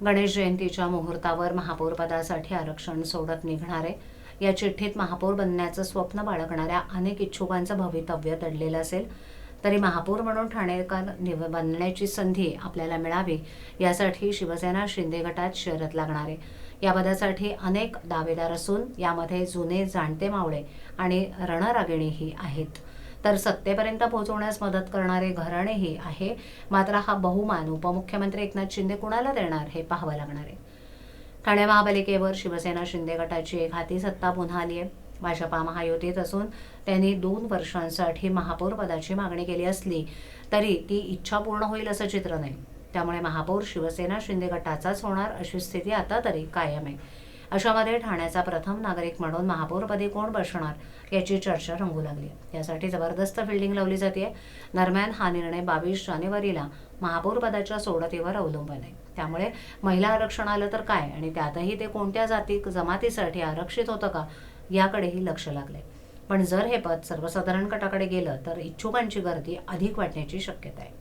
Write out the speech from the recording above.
गणेश जयंतीच्या मुहूर्तावर महापौर पदासाठी आरक्षण सोडत निघणारे या चिठ्ठीत महापौर बनण्याचं स्वप्न बाळगणाऱ्या अनेक इच्छुकांचं भवितव्य दडलेलं असेल तरी महापौर म्हणून ठाणेकर बनण्याची संधी आपल्याला मिळावी यासाठी शिवसेना शिंदे गटात शर्यत लागणार आहे। या पदासाठी अनेक दावेदार असून यामध्ये जुने जाणते मावळे आणि रणरागिणीही आहेत, तर सत्तेपर्यंत पोहोचवण्यास मदत करणारे घराणेही आहे। मात्र हा बहुमान उपमुख्यमंत्री एकनाथ शिंदे कुणाला देणार हे पाहावं लागणार आहे। ठाणे महापालिकेवर शिवसेना शिंदे गटाची एक हाती सत्ता पुन्हा आली आहे। भाजपा महायुतीत असून त्यांनी 2 वर्षांसाठी महापौर पदाची मागणी केली असली तरी ती इच्छा पूर्ण होईल असं चित्र नाही। त्यामुळे महापौर शिवसेना शिंदे गटाचाच होणार अशी स्थिती आता तरी कायम आहे। अशामध्ये ठाण्याचा प्रथम नागरिक म्हणून महापौरपदी कोण बसणार याची चर्चा रंगू लागली आहे। यासाठी जबरदस्त फिल्डिंग लावली जाते। दरम्यान हा निर्णय 22 जानेवारीला महापौर पदाच्या सोडतीवर अवलंबून आहे। त्यामुळे महिला आरक्षण आलं तर काय आणि त्यातही ते कोणत्या जमातीसाठी आरक्षित होतं का याकडेही लक्ष लागले। पण जर हे पद सर्वसाधारण गटाकडे गेलं तर इच्छुकांची गर्दी अधिक वाढण्याची शक्यता आहे।